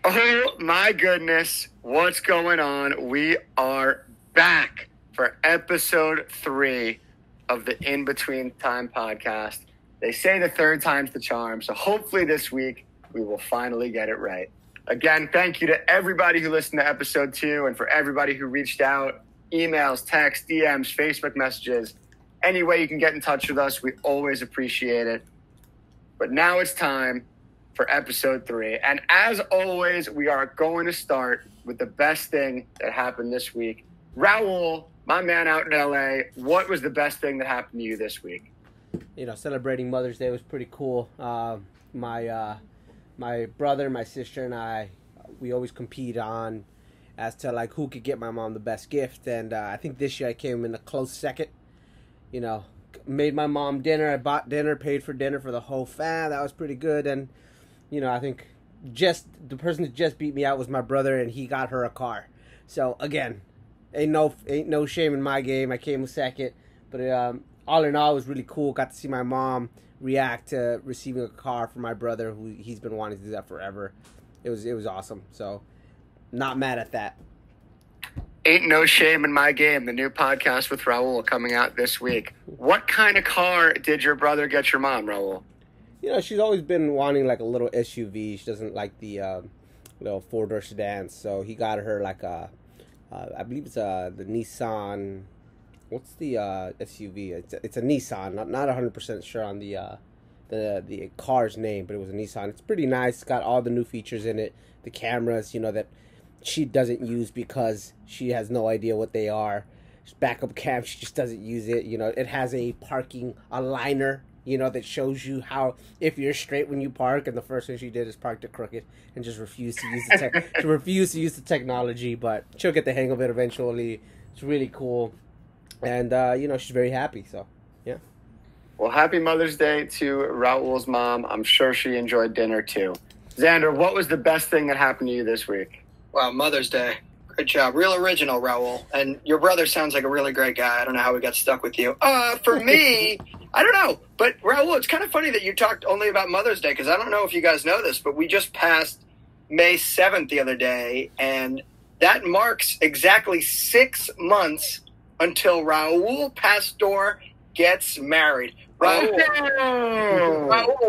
Oh my goodness, what's going on? We are back for episode 3 of the In Between Time podcast. They say the third time's the charm, so hopefully this week we will finally get it right. Again, thank you to everybody who listened to episode 2 and for everybody who reached out, emails, texts, DMs, Facebook messages. Any way you can get in touch with us, we always appreciate it. But now it's time for episode 3. And as always, we are going to start with the best thing that happened this week. Raul, my man out in LA, what was the best thing that happened to you this week? You know, celebrating Mother's Day was pretty cool. My brother, my sister, and I, we always compete on as to like who could get my mom the best gift. And I think this year I came in a close second. You know, made my mom dinner. I bought dinner, paid for dinner for the whole fam. That was pretty good. And you know, I think just the person that just beat me out was my brother, and he got her a car. So again, ain't no shame in my game. I came second, but all in all, it was really cool. Got to see my mom react to receiving a car from my brother, who he's been wanting to do that forever. It was awesome. So not mad at that. Ain't no shame in my game. The new podcast with Raul coming out this week. What kind of car did your brother get your mom, Raul? You know, she's always been wanting like a little SUV. She doesn't like the little 4-door sedans. So he got her like a, I believe it's the Nissan. What's the SUV? It's a Nissan. Not 100% sure on the car's name, but it was a Nissan. It's pretty nice. It's got all the new features in it. The cameras, you know, that she doesn't use because she has no idea what they are. Backup cam, she just doesn't use it. You know, it has a liner, you know, that shows you how, if you're straight when you park, and the first thing she did is park it crooked and just refuse to use the technology, but she'll get the hang of it eventually. It's really cool. And, you know, she's very happy, so, yeah. Well, happy Mother's Day to Raul's mom. I'm sure she enjoyed dinner, too. Xander, what was the best thing that happened to you this week? Wow, Mother's Day. Good job. Real original, Raul. And your brother sounds like a really great guy. I don't know how we got stuck with you. For me, I don't know. But, Raul, it's kind of funny that you talked only about Mother's Day, because I don't know if you guys know this, but we just passed May 7th the other day, and that marks exactly 6 months until Raul Pastor gets married. Raul,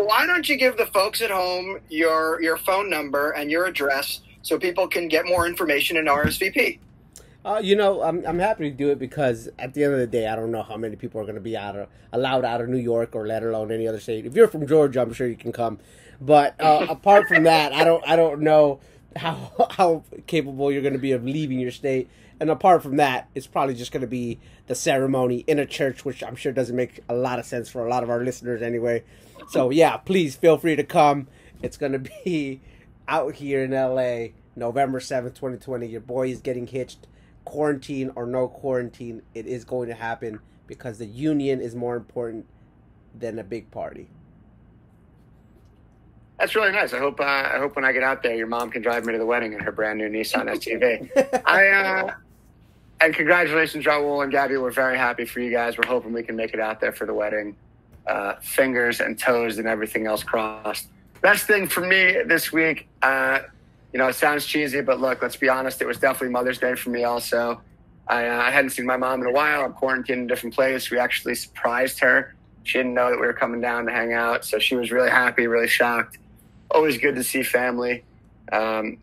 why don't you give the folks at home your phone number and your address so people can get more information and RSVP? You know, I'm happy to do it because at the end of the day, I don't know how many people are going to be allowed out of New York or let alone any other state. If you're from Georgia, I'm sure you can come. But apart from that, I don't know how capable you're going to be of leaving your state. And apart from that, it's probably just going to be the ceremony in a church, which I'm sure doesn't make a lot of sense for a lot of our listeners anyway. So, yeah, please feel free to come. It's going to be out here in LA, November 7th, 2020. Your boy is getting hitched. Quarantine or no quarantine, it is going to happen because the union is more important than a big party. That's really nice. I hope when I get out there, your mom can drive me to the wedding in her brand new Nissan SUV. And congratulations, Raul and Gabby. We're very happy for you guys. We're hoping we can make it out there for the wedding. Fingers and toes and everything else crossed. Best thing for me this week, you know, it sounds cheesy, but look, let's be honest. It was definitely Mother's Day for me also. I hadn't seen my mom in a while. I'm quarantined in a different place. We actually surprised her. She didn't know that we were coming down to hang out, so she was really happy, really shocked. Always good to see family.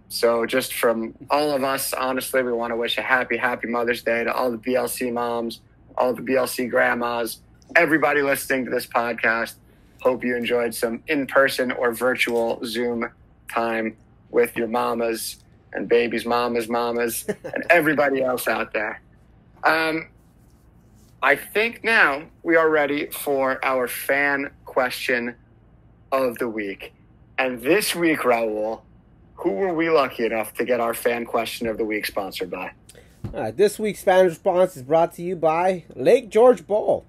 So just from all of us, honestly, we want to wish a happy Mother's Day to all the BLC moms, all the BLC grandmas, everybody listening to this podcast. Hope you enjoyed some in-person or virtual Zoom time with your mamas and babies' mamas, and everybody else out there. I think now we are ready for our fan question of the week. And this week, Raul, who were we lucky enough to get our fan question of the week sponsored by? This week's fan response is brought to you by Lake George Bowl.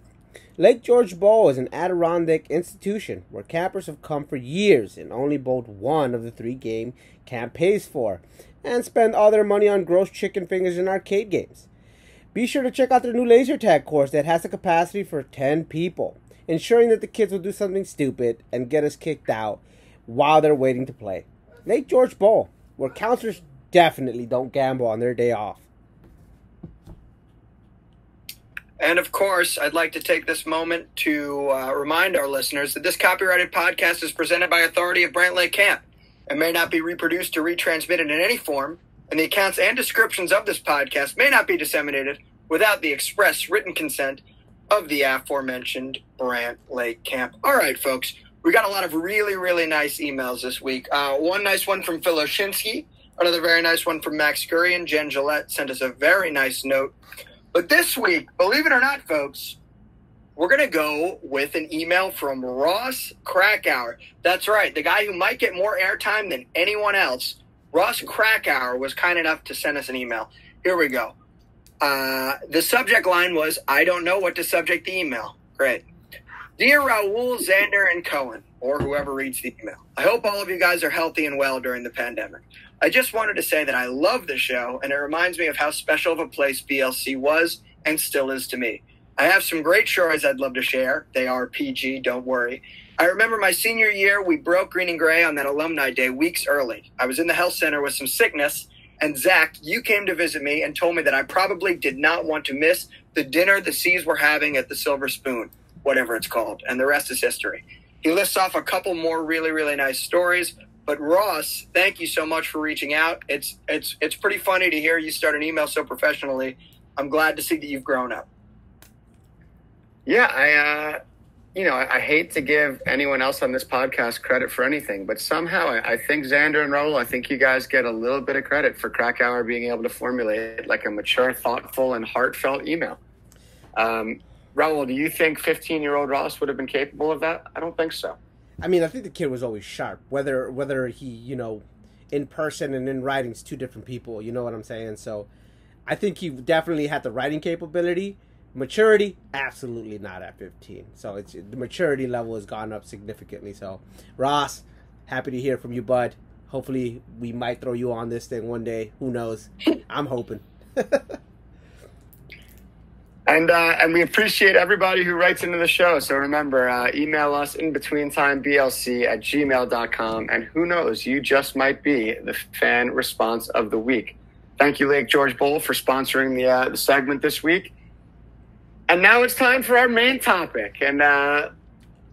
Lake George Bowl is an Adirondack institution where campers have come for years and only bowled one of the 3 game camp pays for, and spend all their money on gross chicken fingers and arcade games. Be sure to check out their new laser tag course that has the capacity for 10 people, ensuring that the kids will do something stupid and get us kicked out while they're waiting to play. Lake George Bowl. where counselors definitely don't gamble on their day off. And of course, I'd like to take this moment to remind our listeners that this copyrighted podcast is presented by authority of Brant Lake Camp and may not be reproduced or retransmitted in any form, and the accounts and descriptions of this podcast may not be disseminated without the express written consent of the aforementioned Brant Lake Camp. All right, folks, we got a lot of really, really nice emails this week. One nice one from Phil Oshinsky, another very nice one from Max Scurry, Jen Gillette sent us a very nice note. But this week, believe it or not, folks, we're going to go with an email from Ross Krakauer. That's right, the guy who might get more airtime than anyone else. Ross Krakauer was kind enough to send us an email. Here we go. The subject line was, I don't know what to subject the email. Great. Dear Raul, Xander, and Cohen, or whoever reads the email, I hope all of you guys are healthy and well during the pandemic. I just wanted to say that I love the show, and it reminds me of how special of a place BLC was and still is to me. I have some great stories I'd love to share. They are PG, don't worry. I remember my senior year, we broke green and gray on that alumni day weeks early. I was in the health center with some sickness, and Zach, you came to visit me and told me that I probably did not want to miss the dinner the C's were having at the Silver Spoon, whatever it's called, and the rest is history. He lists off a couple more really, really nice stories. But Ross, thank you so much for reaching out. It's pretty funny to hear you start an email so professionally. I'm glad to see that you've grown up. Yeah, I hate to give anyone else on this podcast credit for anything, but somehow I think Xander and Raul, I think you guys get a little bit of credit for Krakauer being able to formulate like a mature, thoughtful, and heartfelt email. Raul, do you think 15-year-old Ross would have been capable of that? I don't think so. I mean, I think the kid was always sharp. Whether he, in person and in writing is two different people. You know what I'm saying? So I think he definitely had the writing capability. Maturity, absolutely not at 15. So the maturity level has gone up significantly. So Ross, happy to hear from you, bud. Hopefully we might throw you on this thing one day. Who knows? I'm hoping. And we appreciate everybody who writes into the show. So remember, email us inbetweentimeBLC@gmail.com. And who knows, you just might be the fan response of the week. Thank you, Lake George Bowl, for sponsoring the segment this week. And now it's time for our main topic. And,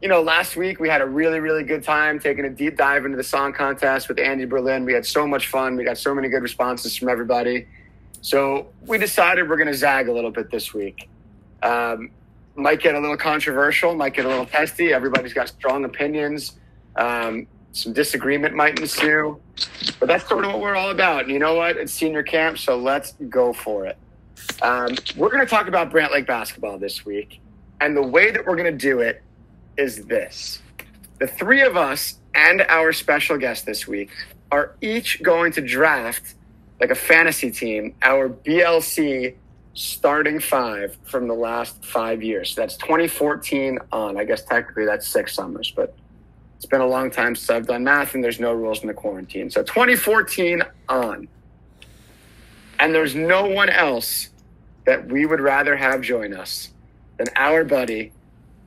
last week we had a really, really good time taking a deep dive into the song contest with Andy Berlin. We had so much fun. We got so many good responses from everybody. So we decided we're going to zag a little bit this week. Might get a little controversial, might get a little testy. Everybody's got strong opinions. Some disagreement might ensue. But that's sort of what we're all about. And you know what? It's senior camp, so let's go for it. We're going to talk about Brant Lake basketball this week. And the way that we're going to do it is this. The three of us and our special guest this week are each going to draft, like a fantasy team, our BLC starting five from the last 5 years. So that's 2014 on. I guess technically that's 6 summers, but it's been a long time since I've done math and there's no rules in the quarantine. So 2014 on. And there's no one else that we would rather have join us than our buddy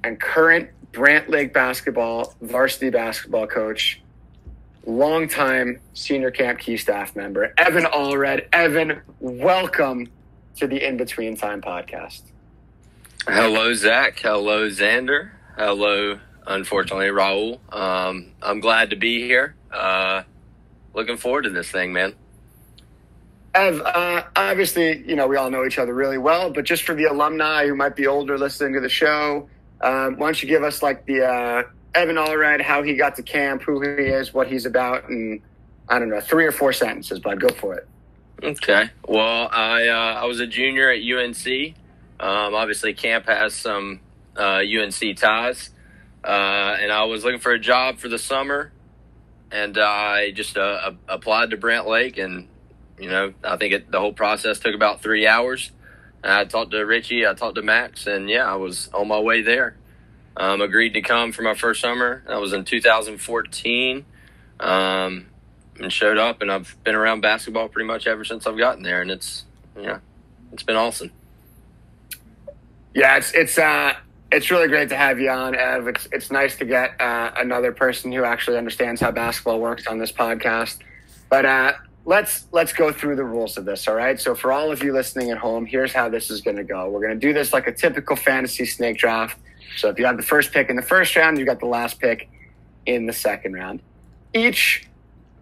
and current Brant Lake varsity basketball coach, longtime senior camp key staff member, Evan Allred. Evan, welcome to the In Between Time podcast. Hello, Zach. Hello, Xander. Hello, unfortunately, Raul. I'm glad to be here. Looking forward to this thing, man. Ev, obviously, we all know each other really well, but just for the alumni who might be older listening to the show, why don't you give us like the Evan Allred, how he got to camp, who he is, what he's about, and I don't know, 3 or 4 sentences, bud. Go for it. Okay. Well, I was a junior at UNC. Obviously, camp has some UNC ties, and I was looking for a job for the summer, and I just applied to Brant Lake, and I think the whole process took about 3 hours. I talked to Richie, I talked to Max, and I was on my way there. Agreed to come for my first summer. That was in 2014, and showed up, and I've been around basketball pretty much ever since I've gotten there, and it's been awesome. Yeah, it's really great to have you on, Ev. It's nice to get another person who actually understands how basketball works on this podcast. But let's go through the rules of this, all right? So for all of you listening at home, here's how this is going to go. We're going to do this like a typical fantasy snake draft. So if you have the first pick in the first round, you got the last pick in the second round. Each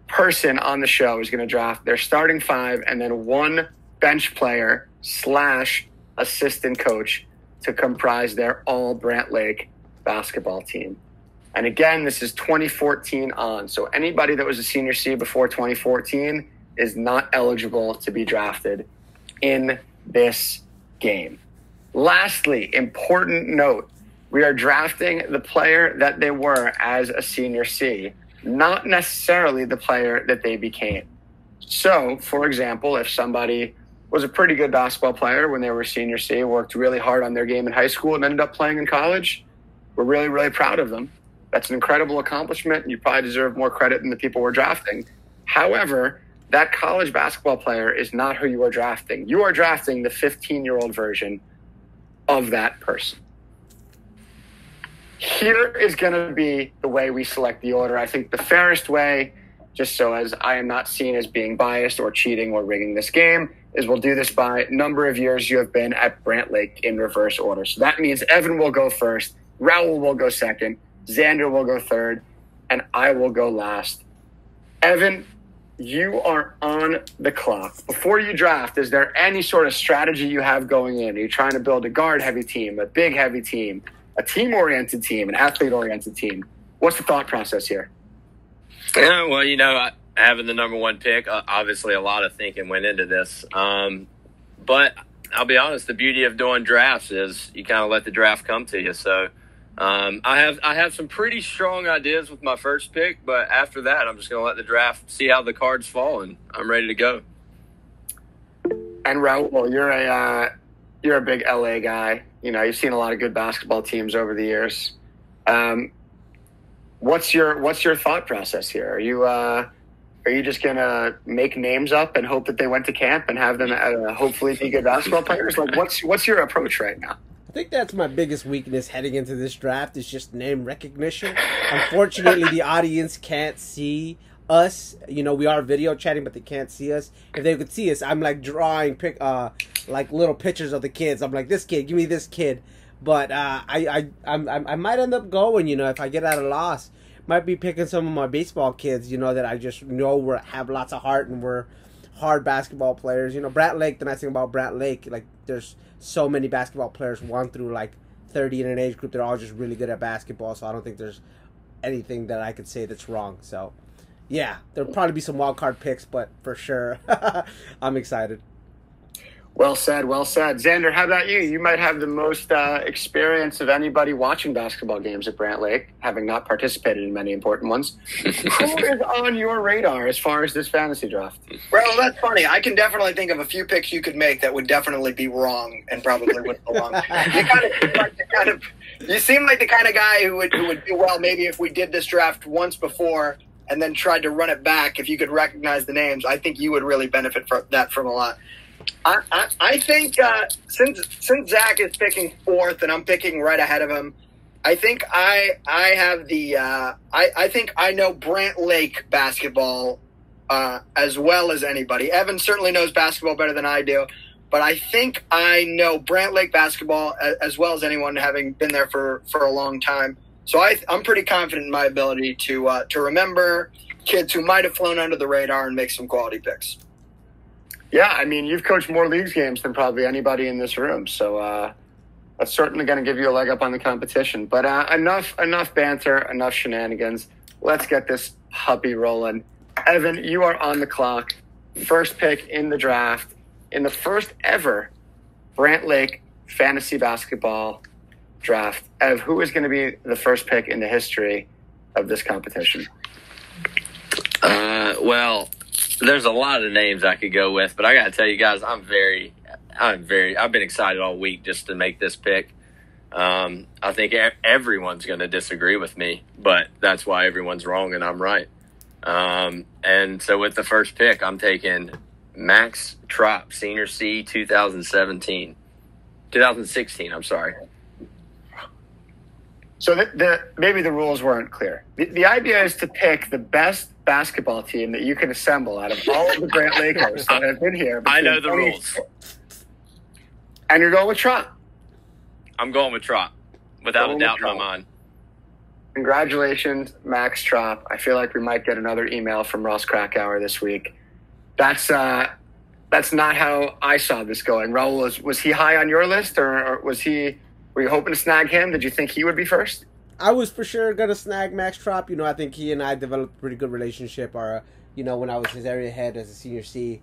person on the show is going to draft their starting five and then one bench player / assistant coach to comprise their all Brant Lake basketball team. And again, this is 2014 on. So anybody that was a senior C before 2014 is not eligible to be drafted in this game. Lastly, important note, we are drafting the player that they were as a senior C, not necessarily the player that they became. So, for example, if somebody was a pretty good basketball player when they were a senior C, worked really hard on their game in high school and ended up playing in college, we're really, really proud of them. That's an incredible accomplishment, and you probably deserve more credit than the people we're drafting. However, that college basketball player is not who you are drafting. You are drafting the 15-year-old version of that person. Here is going to be the way we select the order. I think the fairest way, just so as I am not seen as being biased or cheating or rigging this game, is we'll do this by number of years you have been at Brant Lake in reverse order. So that means Evan will go first, Raul will go second, Xander will go third, and I will go last. Evan, you are on the clock. Before you draft, is there any sort of strategy you have going in? Are you trying to build a guard-heavy team, a big-heavy team, a team-oriented team, an athlete-oriented team? What's the thought process here? Yeah, well, having the number one pick, obviously a lot of thinking went into this. But I'll be honest, the beauty of doing drafts is you kind of let the draft come to you. So I have some pretty strong ideas with my first pick, but after that, I'm just going to let the draft see how the cards fall, and I'm ready to go. And Raul, you're a big LA guy. You know, you've seen a lot of good basketball teams over the years. What's your thought process here? Are you just gonna make names up and hope that they went to camp and have them hopefully be good basketball players? Like, what's your approach right now? I think that's my biggest weakness heading into this draft is just name recognition. Unfortunately, the audience can't see us. You know, we are video chatting, but they can't see us. If they could see us, I'm like drawing like little pictures of the kids. I'm like, this kid, give me this kid. But I might end up going, you know, if I get at a loss, might be picking some of my baseball kids, you know, that I just know have lots of heart and we're hard basketball players. You know, Brant Lake, the nice thing about Brant Lake, like there's so many basketball players 1 through like 30 in an age group. They're all just really good at basketball, so I don't think there's anything that I could say that's wrong. So, yeah, there'll probably be some wild card picks, but for sure, I'm excited. Well said, well said. Xander, how about you? You might have the most experience of anybody watching basketball games at Brant Lake, having not participated in many important ones. Who is on your radar as far as this fantasy draft? Well, that's funny. I can definitely think of a few picks you could make that would definitely be wrong and probably wouldn't belong. You seem like the kind of guy who would do well maybe if we did this draft once before and then tried to run it back. If you could recognize the names, I think you would really benefit from a lot. I think since Zach is picking fourth and I'm picking right ahead of him, I think I have the I think I know Brant Lake basketball as well as anybody. Evan certainly knows basketball better than I do, but I think I know Brant Lake basketball as well as anyone, having been there for a long time. So I'm pretty confident in my ability to remember kids who might have flown under the radar and make some quality picks. Yeah, I mean, you've coached more leagues games than probably anybody in this room, so that's certainly going to give you a leg up on the competition. But enough banter, enough shenanigans. Let's get this puppy rolling. Evan, you are on the clock. First pick in the draft in the first ever Brant Lake fantasy basketball draft. Ev, who is going to be the first pick in the history of this competition? Well, there's a lot of names I could go with, but I got to tell you guys, I've been excited all week just to make this pick. I think everyone's going to disagree with me, but that's why everyone's wrong and I'm right. And so with the first pick, I'm taking Max Trop, Senior C, 2016, I'm sorry. So maybe the rules weren't clear. The idea is to pick the best basketball team that you can assemble out of all of the Brant Lakers that have been here. I know the rules. And you're going with Trot. I'm going with Trot, without a doubt in my mind. Congratulations, Max Trop. I feel like we might get another email from Ross Krakauer this week. That's not how I saw this going. Raul, was he high on your list, or were you hoping to snag him? Did you think he would be first? I was for sure going to snag Max Trop. I think he and I developed a pretty good relationship. When I was his area head as a senior C,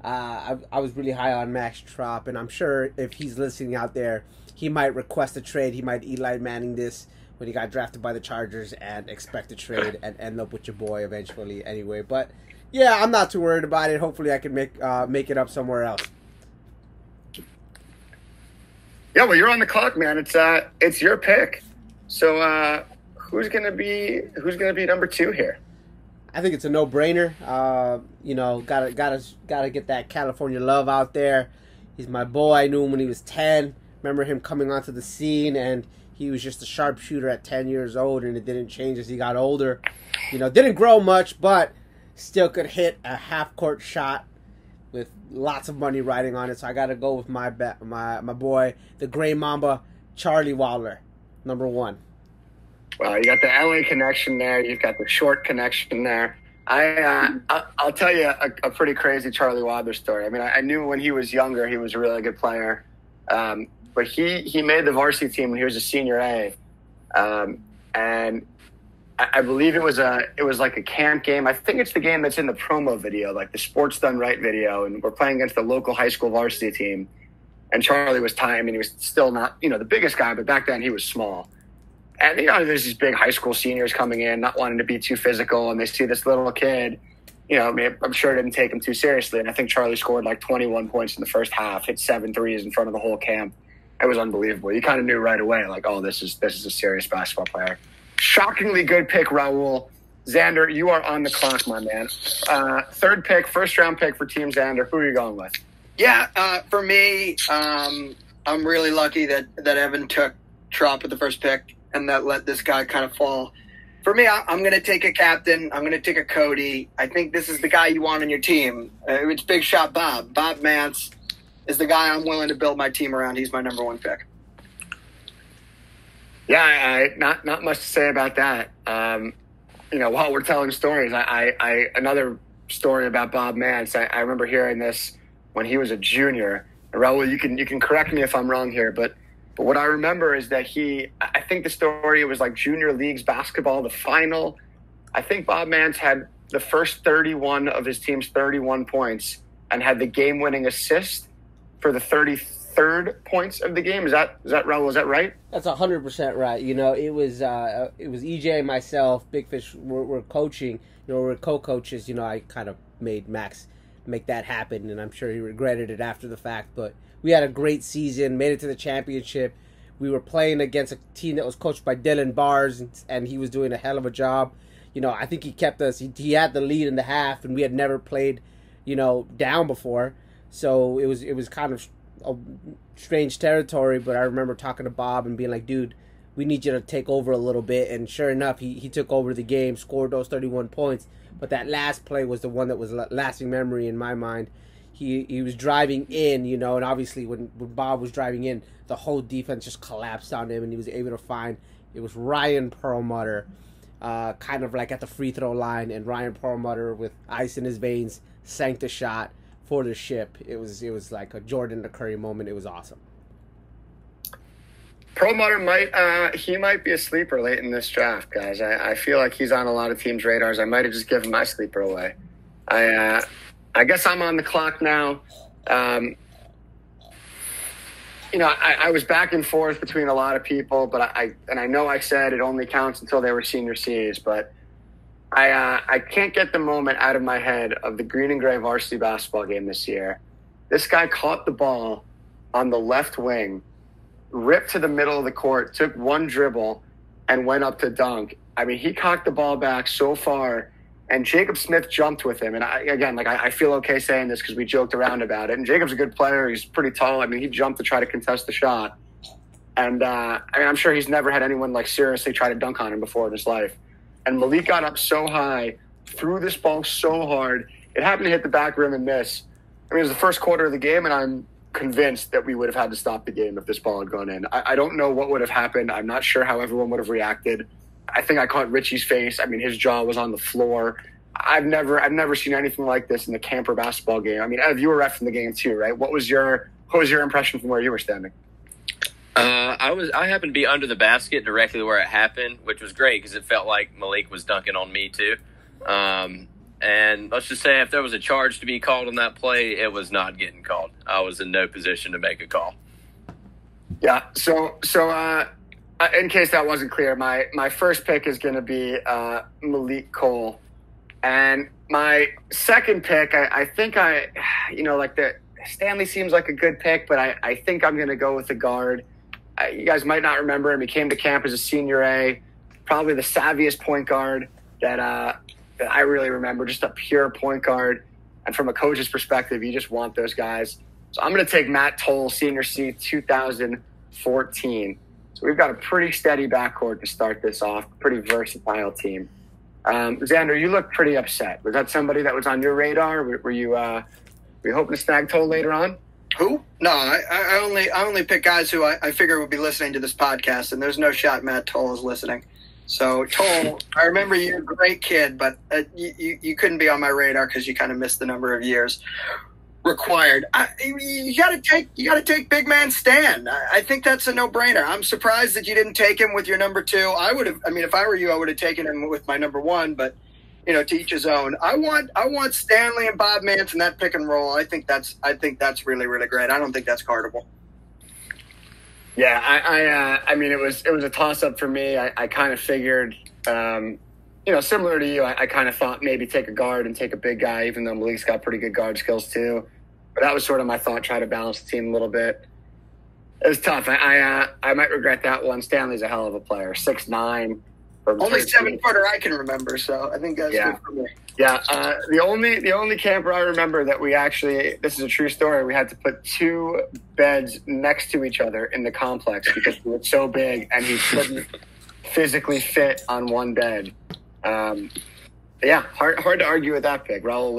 I was really high on Max Trop, and I'm sure if he's listening out there, he might request a trade. He might Eli Manning this when he got drafted by the Chargers and expect a trade and end up with your boy eventually anyway. But yeah, I'm not too worried about it. Hopefully I can make it up somewhere else. Yeah, well, you're on the clock, man. It's your pick. So who's gonna be number 2 here? I think it's a no-brainer. Gotta get that California love out there. He's my boy. I knew him when he was 10. Remember him coming onto the scene, and he was just a sharpshooter at 10 years old, and it didn't change as he got older. Didn't grow much, but still could hit a half-court shot with lots of money riding on it. So I got to go with my boy, the Gray Mamba, Charlie Waller, number 1. Well, you got the LA connection there. You've got the short connection there. I'll tell you a pretty crazy Charlie Waller story. I mean, I knew when he was younger he was a really good player. But he made the varsity team when he was a senior A, and I believe it was like a camp game. I think it's the game that's in the promo video, like the Sports Done Right video, and we're playing against the local high school varsity team. And Charlie was tiny. I mean, he was still not the biggest guy, but back then he was small. And there's these big high school seniors coming in, not wanting to be too physical, and they see this little kid. I'm sure it didn't take him too seriously. And I think Charlie scored like 21 points in the first half, hit 7 threes in front of the whole camp. It was unbelievable. You kind of knew right away, like, oh, this is a serious basketball player. Shockingly good pick, Raul. Xander, you are on the clock, my man. 3rd pick, first-round pick for Team Xander. Who are you going with? Yeah, for me, I'm really lucky that Evan took Trop at the first pick and that let this guy kind of fall. For me, I'm going to take a captain. I'm going to take a Cody. I think this is the guy you want on your team. It's Big Shot Bob. Bob Mance is the guy I'm willing to build my team around. He's my number 1 pick. Yeah, not much to say about that. While we're telling stories, I another story about Bob Mance. I remember hearing this when he was a junior. And Raul, you can correct me if I'm wrong here, but what I remember is that I think the story was like junior leagues basketball, the final. I think Bob Mance had the first 31 of his team's 31 points and had the game-winning assist for the 33rd points of the game. Is that Raul? Is that right? That's 100% right. It was EJ and myself, Big Fish. We're coaching. We're co-coaches. I kind of made Max make that happen, and I'm sure he regretted it after the fact. But we had a great season, made it to the championship. We were playing against a team that was coached by Dylan Bars, and he was doing a hell of a job. I think he kept us. He had the lead in the half, and we had never played, down before. So it was kind of a strange territory. But I remember talking to Bob and being like, dude, we need you to take over a little bit. And sure enough, he took over the game, scored those 31 points. But that last play was the one that was lasting memory in my mind. He was driving in, and obviously when Bob was driving in, the whole defense just collapsed on him, and he was able to find, it was Ryan Perlmutter, kind of like at the free throw line, and Ryan Perlmutter with ice in his veins sank the shot for the ship. It was like a Jordan to Curry moment. It was awesome. Perlmutter might be a sleeper late in this draft, guys. I feel like he's on a lot of teams' radars. I might have just given my sleeper away. I guess I'm on the clock now. I was back and forth between a lot of people, but I know I said it only counts until they were senior Cs, but I can't get the moment out of my head of the green and gray varsity basketball game this year. This guy caught the ball on the left wing, ripped to the middle of the court, took one dribble, and went up to dunk. I mean, he cocked the ball back so far, and Jacob Smith jumped with him. And I feel okay saying this because we joked around about it. And Jacob's a good player. He's pretty tall. I mean, he jumped to try to contest the shot. And I mean, I'm sure he's never had anyone like seriously try to dunk on him before in his life. And Malik got up so high, threw this ball so hard. It happened to hit the back rim and miss. I mean, it was the first quarter of the game, and I'm convinced that we would have had to stop the game if this ball had gone in. I don't know what would have happened. I'm not sure how everyone would have reacted. I think I caught Richie's face. I mean, his jaw was on the floor. I've never seen anything like this in the Camper basketball game. I mean, Ev, you were ref in the game too, right? What was your impression from where you were standing? I happened to be under the basket directly where it happened, which was great because it felt like Malik was dunking on me too. And let's just say if there was a charge to be called on that play, it was not getting called. I was in no position to make a call. Yeah. So in case that wasn't clear, my first pick is going to be Malik Cole, and my second pick, I think Stanley seems like a good pick, but I think I'm going to go with the guard. You guys might not remember him. He came to camp as a senior A, probably the savviest point guard that I really remember, just a pure point guard. And from a coach's perspective, you just want those guys. So I'm going to take Matt Toll, senior C, 2014. So we've got a pretty steady backcourt to start this off, pretty versatile team. Xander, you look pretty upset. Was that somebody that was on your radar? Were you hoping to snag Toll later on? Who? No, I only pick guys who I figure would be listening to this podcast, and there's no shot Matt Toll is listening. So, Toll, I remember you're a great kid, but you couldn't be on my radar because you kind of missed the number of years required. You got to take big man Stan. I think that's a no-brainer. I'm surprised that you didn't take him with your number 2. I would have. I mean, if I were you, I would have taken him with my number 1, but. To each his own. I want Stanley and Bob Mance in that pick and roll. I think that's really, really great. I don't think that's guardable. Yeah, I mean, it was a toss up for me. I kind of figured, similar to you, I kind of thought maybe take a guard and take a big guy, even though Malik's got pretty good guard skills too. But that was sort of my thought, try to balance the team a little bit. It was tough. I might regret that one. Stanley's a hell of a player, 6'9". Only 7-footer I can remember, so I think that's good for me. Yeah, the only camper I remember that we actually, this is a true story, we had to put 2 beds next to each other in the complex because we were so big and he couldn't physically fit on one bed. Yeah, hard to argue with that pick. Raul,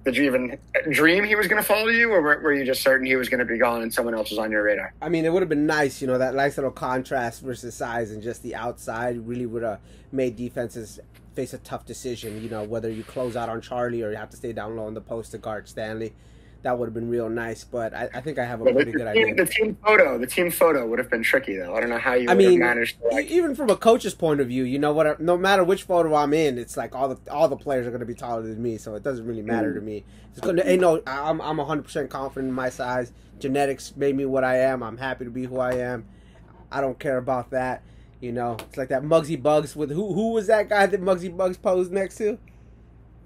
did you even dream he was going to follow you, or were you just certain he was going to be gone and someone else was on your radar? I mean, it would have been nice, that nice little contrast versus size, and just the outside really would have made defenses face a tough decision, whether you close out on Charlie or you have to stay down low in the post to guard Stanley. That would have been real nice, but I think I have a pretty good idea. The team photo would have been tricky, though. I don't know how you would have managed to. Even from a coach's point of view, no matter which photo I'm in, it's like all the players are going to be taller than me, so it doesn't really matter to me. I'm 100% confident in my size. Genetics made me what I am. I'm happy to be who I am. I don't care about that. It's like that Muggsy Buggs with who was that guy that Muggsy Buggs posed next to?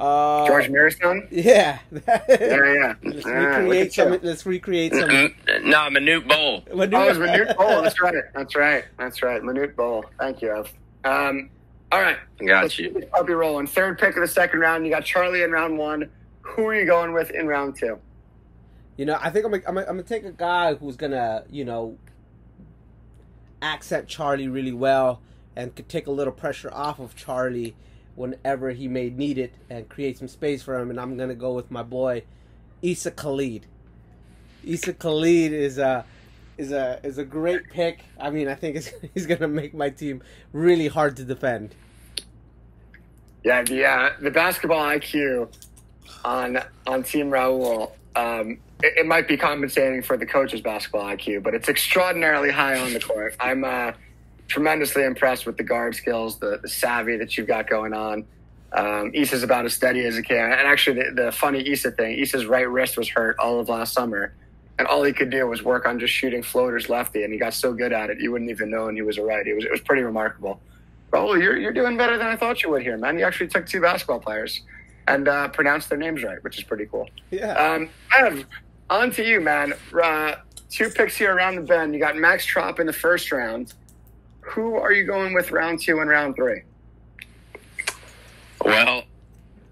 George Mirasan? Yeah. Yeah. Let's recreate some. No, Manute Bowl. Oh, it was Manute Bowl. That's right. Manute Bowl. Thank you, Ev. All right. Got you. I'll be rolling. Third pick of the second round. You got Charlie in round 1. Who are you going with in round 2? I think I'm gonna take a guy who's gonna, accent Charlie really well and could take a little pressure off of Charlie whenever he may need it and create some space for him. And I'm gonna go with my boy Issa Khalid. Issa Khalid is a great pick. I mean, I think he's gonna make my team really hard to defend. Yeah, the basketball IQ on Team Raul, it might be compensating for the coach's basketball IQ, but it's extraordinarily high on the court. I'm tremendously impressed with the guard skills, the savvy that you've got going on. Issa's about as steady as he can. And actually, the funny Issa thing, Issa's right wrist was hurt all of last summer, and all he could do was work on just shooting floaters lefty, and he got so good at it, you wouldn't even know when he was a right. It was pretty remarkable. Raul, you're doing better than I thought you would here, man. You actually took 2 basketball players and pronounced their names right, which is pretty cool. Yeah. Ev, on to you, man. 2 picks here around the bend. You got Max Trop in the first round. Who are you going with round 2 and round 3? Well,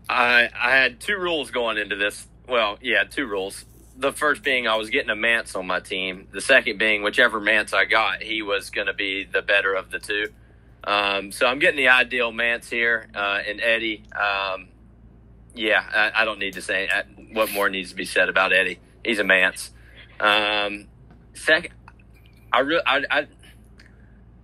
I had 2 rules going into this. Well, yeah, 2 rules. the first being I was getting a Mance on my team. The second being whichever Mance I got, he was going to be the better of the two. So I'm getting the ideal Mance here in Eddie. I don't need to say what more needs to be said about Eddie. He's a Mance. Second,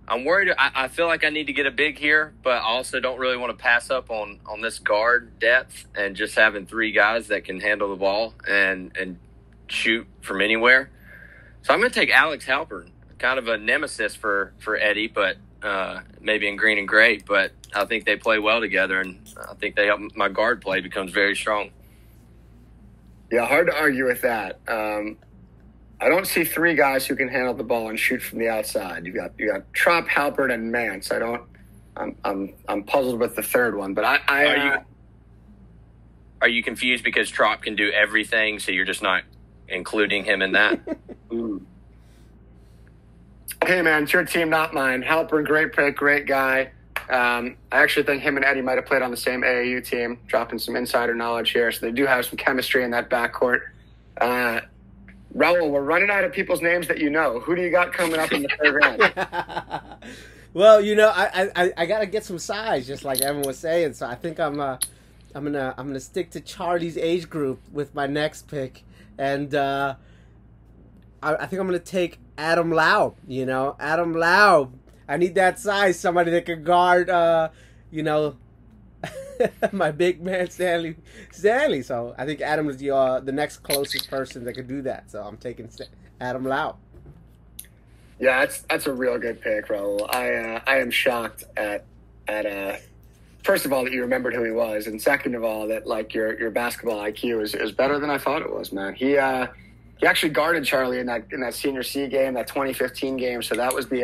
I'm worried. I feel like I need to get a big here, but I also don't really want to pass up on this guard depth and just having three guys that can handle the ball and shoot from anywhere. So I'm going to take Alex Halpern, kind of a nemesis for Eddie, but maybe in green and gray. But I think they play well together, and I think they help my guard play becomes very strong. Yeah, hard to argue with that. I don't see three guys who can handle the ball and shoot from the outside. You got Trop, Halpern, and Mance. I'm puzzled with the third one, but are you confused because Trop can do everything, so you're just not including him in that? Hey man, it's your team, not mine. Halpern, great pick, great guy. I actually think him and Eddie might have played on the same AAU team, dropping some insider knowledge here. So they do have some chemistry in that backcourt. Raul, we're running out of people's names that you know. Who do you got coming up in the third round? Well, I gotta get some size, just like Evan was saying. So I think I'm gonna stick to Charlie's age group with my next pick, and I think I'm gonna take Adam Lau. Adam Lau. I need that size, somebody that can guard, my big man Stanley. So I think Adam is the next closest person that could do that. So I'm taking Adam Lau. Yeah, that's a real good pick, Raul. I am shocked at first of all that you remembered who he was, and second of all that like your basketball IQ is better than I thought it was, man. He actually guarded Charlie in that senior C game, that 2015 game. So that was the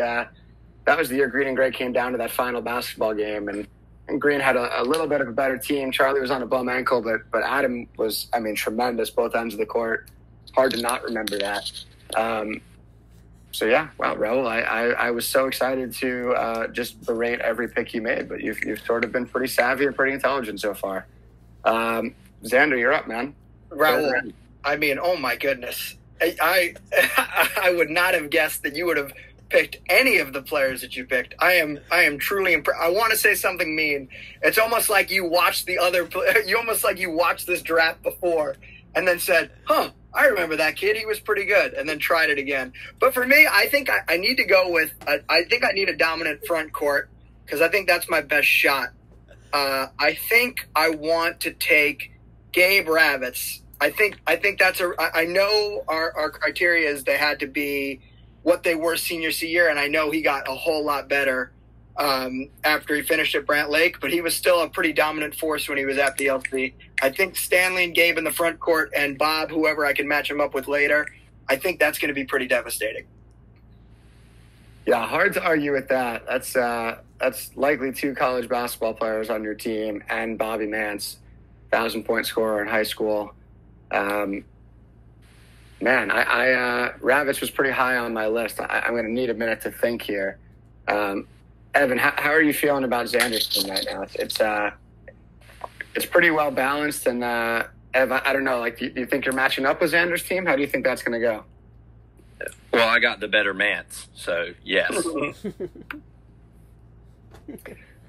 year Green and Gray came down to that final basketball game, and Green had a little bit of a better team. Charlie was on a bum ankle, but Adam was, tremendous both ends of the court. It's hard to not remember that. So yeah, wow, Raul, I was so excited to just berate every pick you made, but you've sort of been pretty savvy and pretty intelligent so far. Xander, you're up, man. Raul, oh my goodness, I would not have guessed that you would have picked any of the players that you picked. I am truly impressed. I want to say something mean. It's almost like you watched you watched this draft before and then said, I remember that kid. He was pretty good, and then tried it again. But for me, I think I need to go with I think I need a dominant front court because I think that's my best shot. I think I want to take Gabe Ravitz. I think that's I know our criteria is they had to be what they were senior C year, and I know he got a whole lot better after he finished at Brant Lake, but he was still a pretty dominant force when he was at the LC. I think Stanley and Gabe in the front court and Bob, whoever I can match him up with later, I think that's going to be pretty devastating. Yeah, hard to argue with that. That's likely two college basketball players on your team and Bobby Mance, 1,000-point scorer in high school. Man, Ravitz was pretty high on my list. I'm going to need a minute to think here. Evan, how are you feeling about Xander's team right now? It's pretty well balanced, and Ev, I don't know. Like, do you think you're matching up with Xander's team? How do you think that's going to go? Well, I got the better Mance, so yes.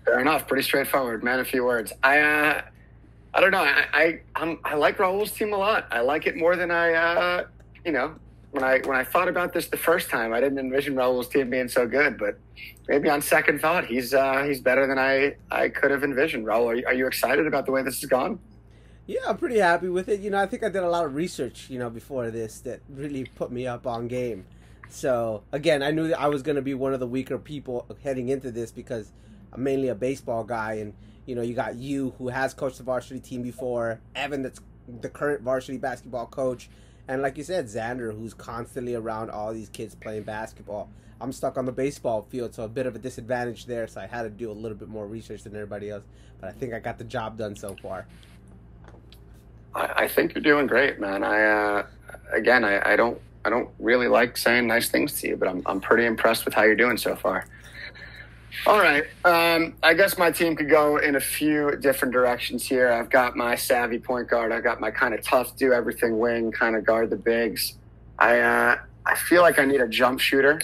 Fair enough. Pretty straightforward, man. A few words. I don't know. I like Raul's team a lot. I like it more than when I thought about this the first time, I didn't envision Raul's team being so good, but maybe on second thought, he's better than I could have envisioned. Raul, are you excited about the way this has gone? Yeah, I'm pretty happy with it. I think I did a lot of research, before this that really put me up on game. So, again, I knew that I was going to be one of the weaker people heading into this because I'm mainly a baseball guy, and, you got you, who has coached the varsity team before, Evan, that's the current varsity basketball coach, and like you said, Xander, who's constantly around all these kids playing basketball. I'm stuck on the baseball field, so a bit of a disadvantage there, so I had to do a little bit more research than everybody else, but I think I got the job done so far. I think you're doing great, man. I don't really like saying nice things to you, but I'm pretty impressed with how you're doing so far. All right. I guess my team could go in a few different directions here. I've got my savvy point guard. I've got my kind of tough, do everything wing, kind of guard the bigs. I feel like I need a jump shooter.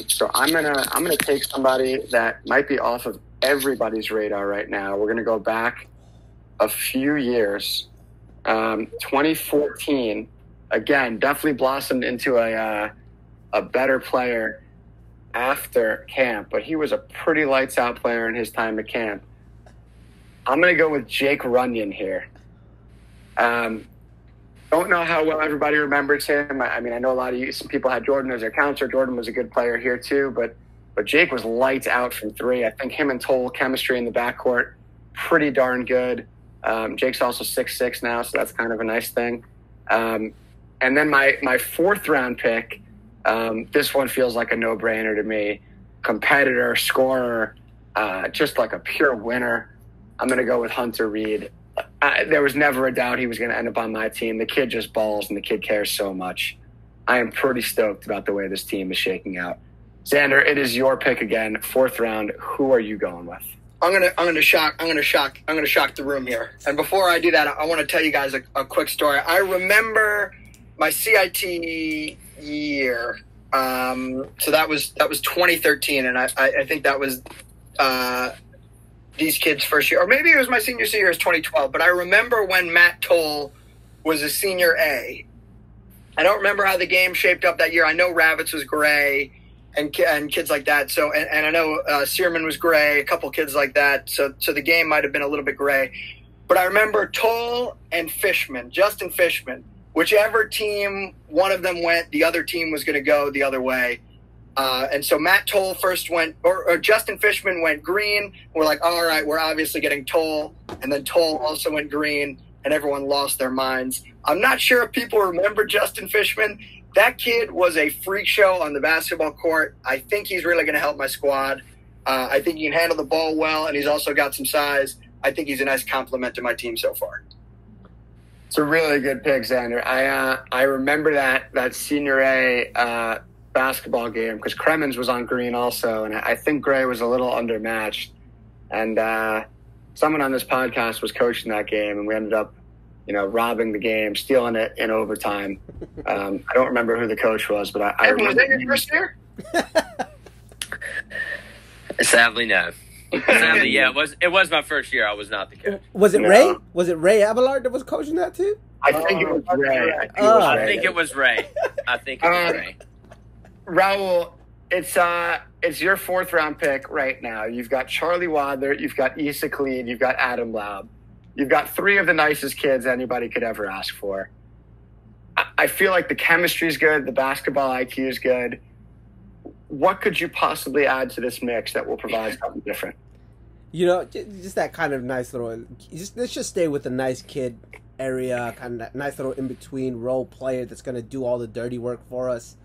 So I'm gonna take somebody that might be off of everybody's radar right now. We're gonna go back a few years. 2014. Again, definitely blossomed into a better player after camp, but he was a pretty lights out player in his time at camp. I'm going to go with Jake Runyon here. Don't know how well everybody remembers him. I mean, I know some people had Jordan as their counselor. Jordan was a good player here too, but Jake was lights out from three. I think him and Toll chemistry in the backcourt, pretty darn good. Jake's also 6'6" now, so that's kind of a nice thing. And then my fourth round pick, this one feels like a no-brainer to me. Competitor, scorer, just like a pure winner. I'm going to go with Hunter Reed. There was never a doubt he was going to end up on my team. The kid just balls, and the kid cares so much. I am pretty stoked about the way this team is shaking out. Xander, it is your pick again. Fourth round. Who are you going with? I'm gonna shock the room here. And before I do that, I want to tell you guys a quick story. I remember my CIT year. So that was 2013, and I think that was these kids' first year, or maybe it was my senior year, is 2012. But I remember when Matt Toll was a senior A. I don't remember how the game shaped up that year. I know Ravitz was gray and kids like that. So and I know Searman was gray, a couple kids like that. So the game might have been a little bit gray. But I remember Toll and Fishman, Justin Fishman. Whichever team one of them went, the other team was going to go the other way. And so Matt Toll first went, or Justin Fishman went green. We're like, all right, we're obviously getting Toll. And then Toll also went green, and everyone lost their minds. I'm not sure if people remember Justin Fishman. That kid was a freak show on the basketball court. I think he's really going to help my squad. I think he can handle the ball well, and he's also got some size. I think he's a nice compliment to my team so far. It's a really good pick, Xander. I remember that senior A basketball game because Kremens was on green also, and I think Gray was a little undermatched. And someone on this podcast was coaching that game, and we ended up, robbing the game, stealing it in overtime. I don't remember who the coach was, but I Evan, was remember. that your first year? Sadly, no. Sadly, yeah, it was my first year. I was not the coach. Was it Ray? Was it Ray Allred that was coaching that too? I think it was Ray. I think it was Ray. Raul, it's your fourth round pick right now. You've got Charlie Wadler, you've got Issa Khalid, you've got Adam Laub. You've got three of the nicest kids anybody could ever ask for. I feel like the chemistry is good, the basketball IQ is good. What could you possibly add to this mix that will provide something different? Just that kind of nice little. Let's just stay with the nice kid area, kind of that nice little in between role player that's going to do all the dirty work for us.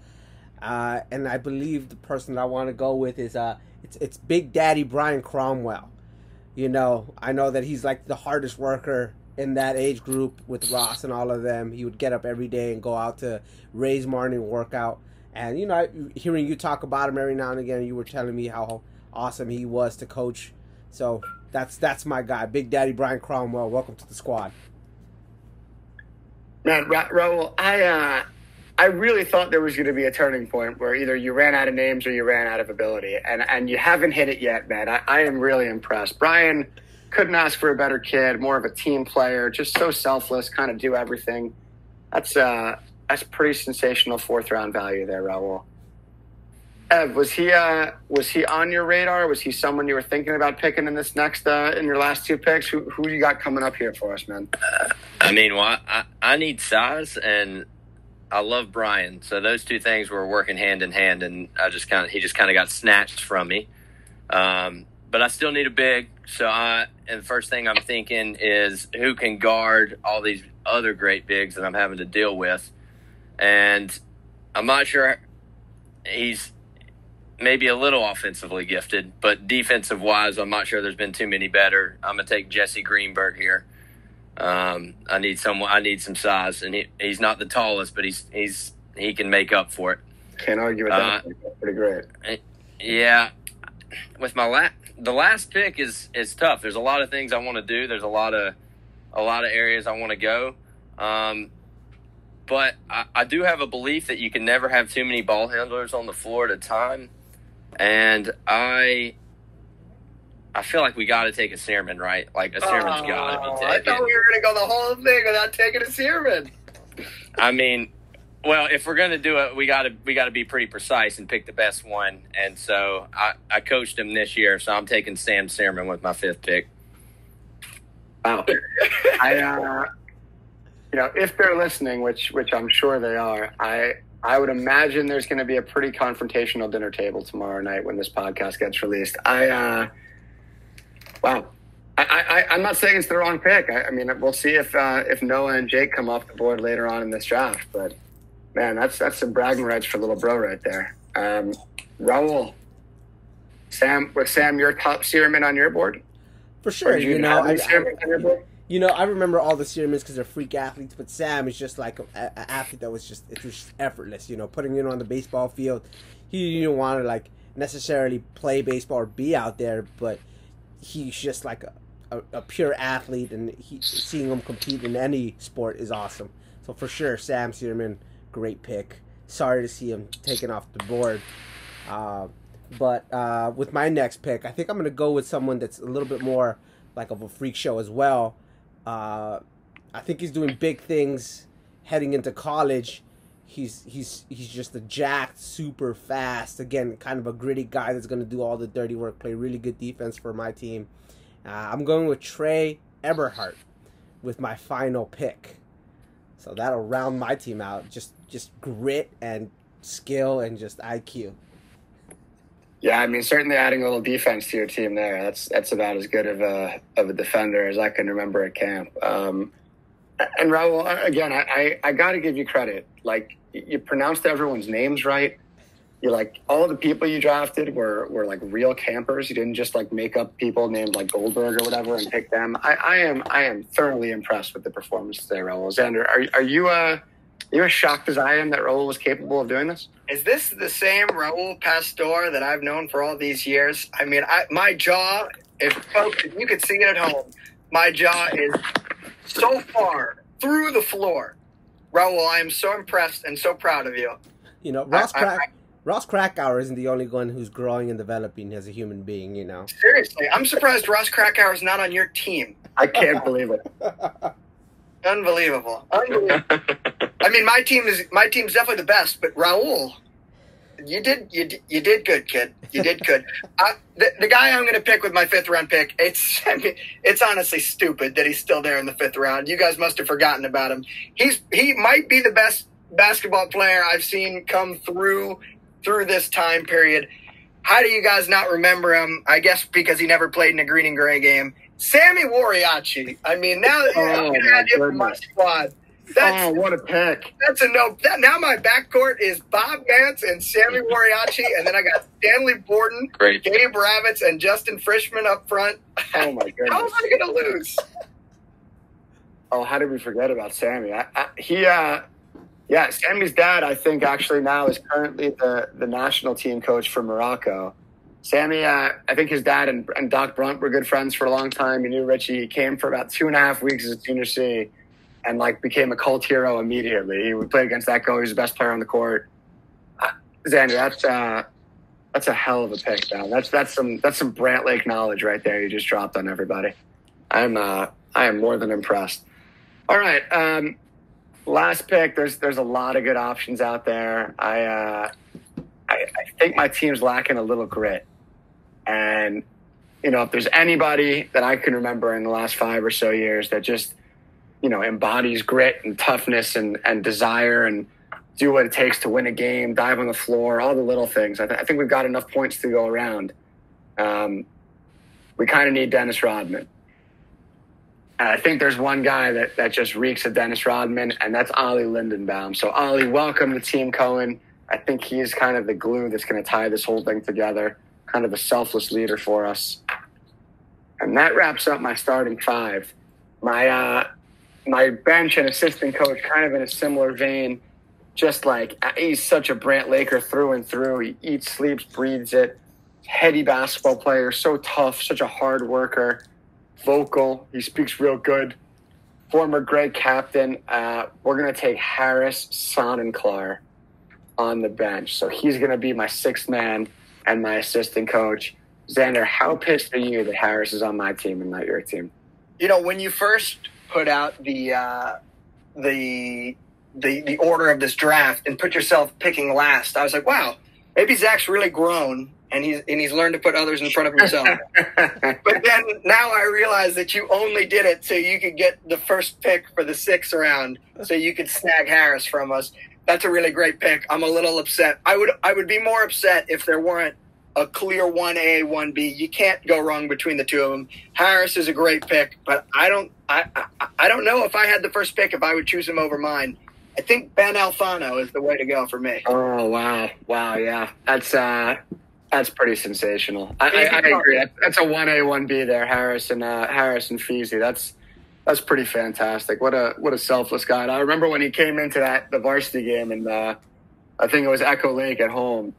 And I believe the person that I want to go with is it's Big Daddy Brian Cromwell. I know that he's like the hardest worker in that age group with Ross and all of them. He would get up every day and go out to Ray's morning workout. And, hearing you talk about him every now and again, you were telling me how awesome he was to coach. So that's my guy, Big Daddy Brian Cromwell. Welcome to the squad. Man, Raul, I really thought there was going to be a turning point where either you ran out of names or you ran out of ability. And you haven't hit it yet, man. I am really impressed. Brian couldn't ask for a better kid, more of a team player, just so selfless, kind of do everything. That's pretty sensational fourth round value there, Raul. Ev, was he on your radar? Was he someone you were thinking about picking in this next in your last two picks? Who you got coming up here for us, man? I need size, and I love Brian. So those two things were working hand in hand, and he just kind of got snatched from me. But I still need a big. So and the first thing I'm thinking is who can guard all these other great bigs that I'm having to deal with. And I'm not sure he's maybe a little offensively gifted, but defensive-wise, I'm not sure there's been too many better. I'm going to take Jesse Greenberg here. I need some size, and he's not the tallest, but he can make up for it. Can't argue with that. That's pretty great. Yeah. with the last pick is tough. There's a lot of things I want to do. There's a lot of areas I want to go. But I do have a belief that you can never have too many ball handlers on the floor at a time. And I feel like we got to take a Searman, right? Like a Searman's got to be taken. I thought we were going to go the whole thing without taking a Searman. I mean, well, if we're going to do it, we got to be pretty precise and pick the best one. And so I coached him this year, so I'm taking Sam Searman with my 5th pick. Wow. If they're listening, which I'm sure they are, I would imagine there's going to be a pretty confrontational dinner table tomorrow night when this podcast gets released. Wow. I'm not saying it's the wrong pick. I mean, we'll see if Noah and Jake come off the board later on in this draft. But man, that's some bragging rights for little bro right there. Raul, Sam, your top Searman on your board? For sure. I remember all the Searmans because they're freak athletes, but Sam is just like an athlete that was just effortless. Putting it on the baseball field, he didn't want to like necessarily play baseball or be out there, but he's just like a pure athlete, and seeing him compete in any sport is awesome. So for sure, Sam Searman, great pick. Sorry to see him taken off the board. But with my next pick, I think I'm going to go with someone that's a little bit more like of a freak show as well. I think he's doing big things heading into college. He's just a jacked, super fast, again, kind of a gritty guy that's going to do all the dirty work, play really good defense for my team. I'm going with Trey Eberhardt with my final pick. So that'll round my team out. Just grit and skill and just IQ. Yeah, I mean, certainly adding a little defense to your team there. That's about as good of a defender as I can remember at camp. And Raul, again, I got to give you credit. Like, you pronounced everyone's names right. You like all the people you drafted were like real campers. You didn't just like make up people named like Goldberg or whatever and pick them. I am thoroughly impressed with the performance today, Raul. Xander, are you as shocked as I am that Raul was capable of doing this? Is this the same Raul Pastor that I've known for all these years? I mean, my jaw, if you could see it at home, my jaw is so far through the floor. Raul, I am so impressed and so proud of you. Ross Krakauer isn't the only one who's growing and developing as a human being, Seriously, I'm surprised Ross Krakauer is not on your team. I can't believe it. Unbelievable. I mean, my team's definitely the best, but Raul, you did good, kid. You did good. The guy I'm going to pick with my 5th round pick, it's honestly stupid that he's still there in the 5th round. You guys must have forgotten about him. He might be the best basketball player I've seen come through this time period. How do you guys not remember him? I guess because he never played in a green and gray game. Sammy Wariachi. I mean, now that I'm going to add him to my squad. What a pick. That's a no. Now my backcourt is Bob Gantz and Sammy Wariachi, and then I got Stanley Borden, Great. Gabe Ravitz, and Justin Frischman up front. Oh, my goodness. How am I going to lose? Oh, how did we forget about Sammy? Sammy's dad, I think, actually now is currently the national team coach for Morocco. Sammy, I think his dad and Doc Brunt were good friends for a long time. He knew Richie. He came for about 2.5 weeks as a junior C and, became a cult hero immediately. He would play against that guy. He was the best player on the court. Xander, that's a hell of a pick, man. That's some Brant Lake knowledge right there you just dropped on everybody. I am more than impressed. All right, last pick. There's a lot of good options out there. I think my team's lacking a little grit. And, if there's anybody that I can remember in the last 5 or so years that just, embodies grit and toughness and desire and do what it takes to win a game, dive on the floor, all the little things. I think we've got enough points to go around. We kind of need Dennis Rodman. And I think there's one guy that just reeks of Dennis Rodman, and that's Ollie Lindenbaum. So, Ollie, welcome to Team Cohen. I think he's kind of the glue that's going to tie this whole thing together, kind of a selfless leader for us. And that wraps up my starting 5. My bench and assistant coach, kind of in a similar vein, just he's such a Brant Laker through and through. He eats, sleeps, breathes it. heady basketball player, so tough, such a hard worker, vocal. He speaks real good. Former great captain. We're going to take Harris Sonnenklar on the bench. So he's going to be my sixth man and my assistant coach. Xander, how pissed are you that Harris is on my team and not your team? You know, when you first put out the order of this draft and put yourself picking last, I was like, wow, maybe Zach's really grown and he's learned to put others in front of himself. But then now I realize that you only did it so you could get the first pick for the 6th round, so you could snag Harris from us. That's a really great pick. I'm a little upset. I would be more upset if there weren't a clear 1A, 1B. You can't go wrong between the two of them. Harris is a great pick, but I don't know if I had the first pick if I would choose him over mine. I think Ben Alfano is the way to go for me. Oh, wow, yeah. That's pretty sensational. I agree. That's a 1A, 1B there, Harris and Feasy. That's pretty fantastic. What a selfless guy. And I remember when he came into the varsity game, and I think it was Echo Lake at home.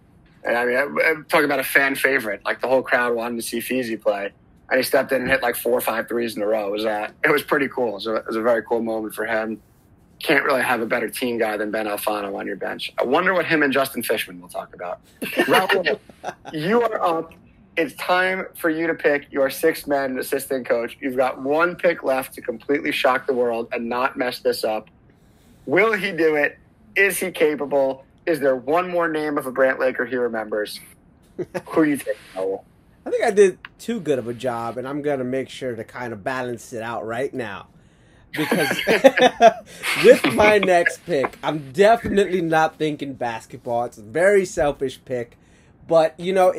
And I mean, I'm talking about a fan favorite. Like, the whole crowd wanted to see Feasy play, and he stepped in and hit like 4 or 5 threes in a row. It was pretty cool. It was a very cool moment for him. Can't really have a better team guy than Ben Alfano on your bench. I wonder what him and Justin Fishman will talk about. Raul, you are up. It's time for you to pick your 6th man assistant coach. You've got 1 pick left to completely shock the world and not mess this up. Will he do it? Is he capable? Is there one more name of a Brant Laker he remembers? Who are you taking, Raul? I think I did too good of a job, and I'm going to make sure to kind of balance it out right now. Because with my next pick, I'm definitely not thinking basketball. It's a very selfish pick. But, you know,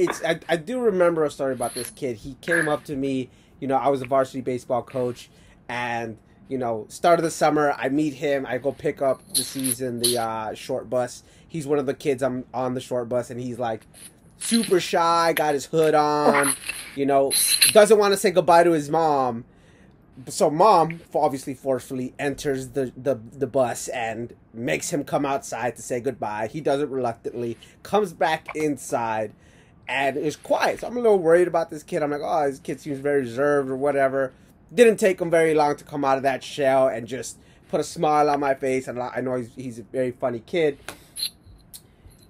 I do remember a story about this kid. He came up to me, you know, I was a varsity baseball coach, and, you know, start of the summer, I meet him, I go pick up the season, the short bus. He's one of the kids on the short bus, and he's like super shy, got his hood on, you know, doesn't want to say goodbye to his mom. So mom, obviously forcefully, enters the bus and makes him come outside to say goodbye. He does it reluctantly, comes back inside, and is quiet. So I'm a little worried about this kid. I'm like, oh, this kid seems very reserved or whatever. Didn't take him very long to come out of that shell and just put a smile on my face. And I know he's a very funny kid.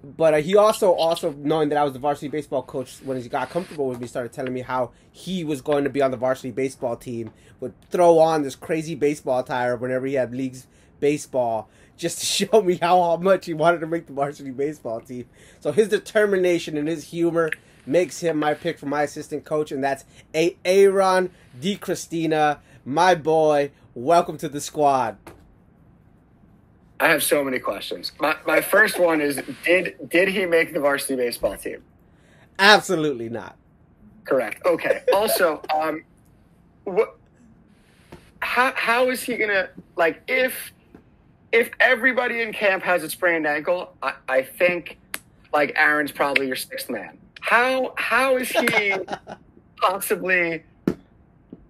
But he also knowing that I was the varsity baseball coach, when he got comfortable with me, started telling me how he was going to be on the varsity baseball team, would throw on this crazy baseball attire whenever he had leagues baseball, just to show me how much he wanted to make the varsity baseball team. So his determination and his humor makes him my pick for my assistant coach, and that's Aaron DiCristina, my boy. Welcome to the squad. I have so many questions. My first one is, did he make the varsity baseball team? Absolutely not. Correct. Okay. Also, how is he gonna, like, if everybody in camp has a sprained ankle, I think, like, Aaron's probably your 6th man. How is he possibly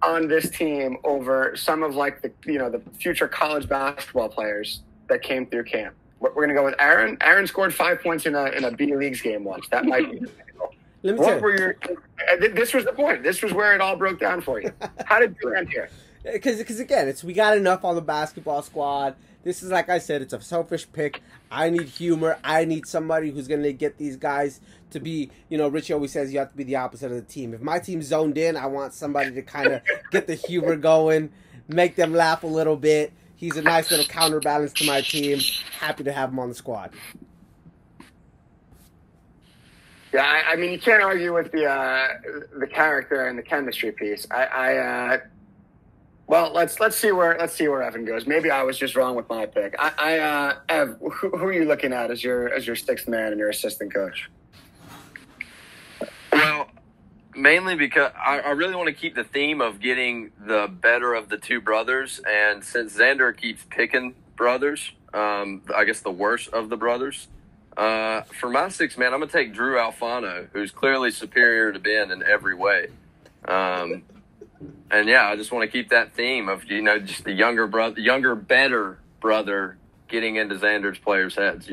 on this team over some of, like, the future college basketball players that came through camp? We're going to go with Aaron. Aaron scored 5 points in a B Leagues game once. That might be. Let me tell you. This was the point. This was where it all broke down for you. How did you end here? Because again, we got enough on the basketball squad. This is, like I said, it's a selfish pick. I need humor. I need somebody who's going to get these guys to be, Richie always says you have to be the opposite of the team. If my team's zoned in, I want somebody to kind of get the humor going, make them laugh a little bit. He's a nice little counterbalance to my team. Happy to have him on the squad. Yeah, I mean, you can't argue with the character and the chemistry piece. Well, let's see where Evan goes. Maybe I was just wrong with my pick. Ev, who are you looking at as your 6th man and your assistant coach? Well, mainly because I really want to keep the theme of getting the better of the two brothers, and since Xander keeps picking brothers, I guess the worst of the brothers. For my 6th man, I'm gonna take Drew Alfano, who's clearly superior to Ben in every way. And yeah, I just want to keep that theme of just the younger brother, better brother getting into Xander's players' heads.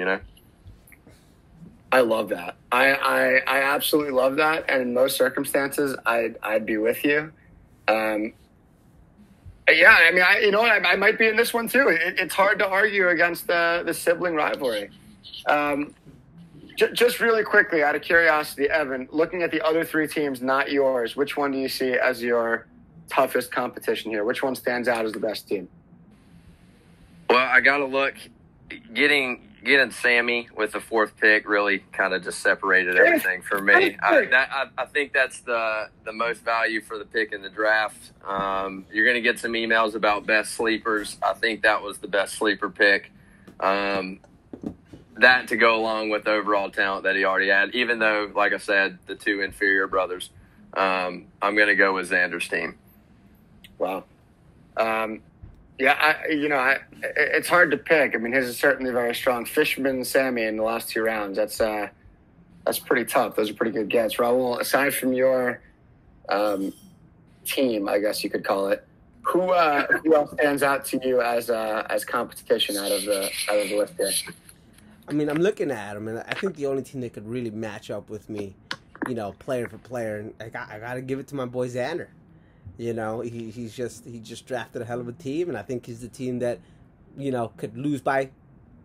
I love that. I absolutely love that. And in most circumstances, I'd be with you. Yeah, I mean, you know what? I might be in this one too. It's hard to argue against the sibling rivalry. Just really quickly, out of curiosity, Evan, looking at the other three teams, not yours, which one do you see as your toughest competition here? Which one stands out as the best team? Well, I got to look. Getting Sammy with the fourth pick really kind of just separated everything for me. I think that's the most value for the pick in the draft. You're going to get some emails about best sleepers. I think that was the best sleeper pick. That to go along with the overall talent that he already had, even though, like I said, the two inferior brothers. I'm going to go with Xander's team. Wow. Yeah, it's hard to pick. I mean, his is certainly very strong. Fishman and Sammy in the last two rounds. That's pretty tough. Those are pretty good gets. Raul, aside from your team, I guess you could call it, who else stands out to you as competition out of the list here? I mean, I'm looking at him, and I think the only team that could really match up with me, player for player, and I got to give it to my boy Xander. He just drafted a hell of a team, and I think he's the team that, could lose by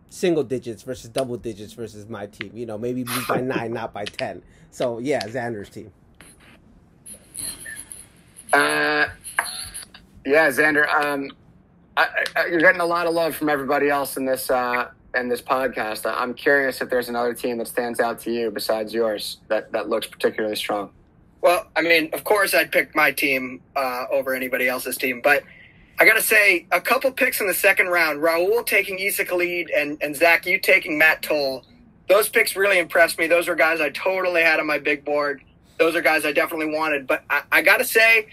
single digits versus double digits versus my team. Maybe lose by 9, not by 10. So yeah, Xander's team. Yeah, Xander. You're getting a lot of love from everybody else in this podcast. I'm curious if there's another team that stands out to you besides yours that looks particularly strong. Well, I mean, of course I'd pick my team over anybody else's team, but I got to say, a couple picks in the second round, Raul taking Issa Khalid and Zach, you taking Matt Toll, those picks really impressed me. Those are guys I totally had on my big board. Those are guys I definitely wanted. But I got to say,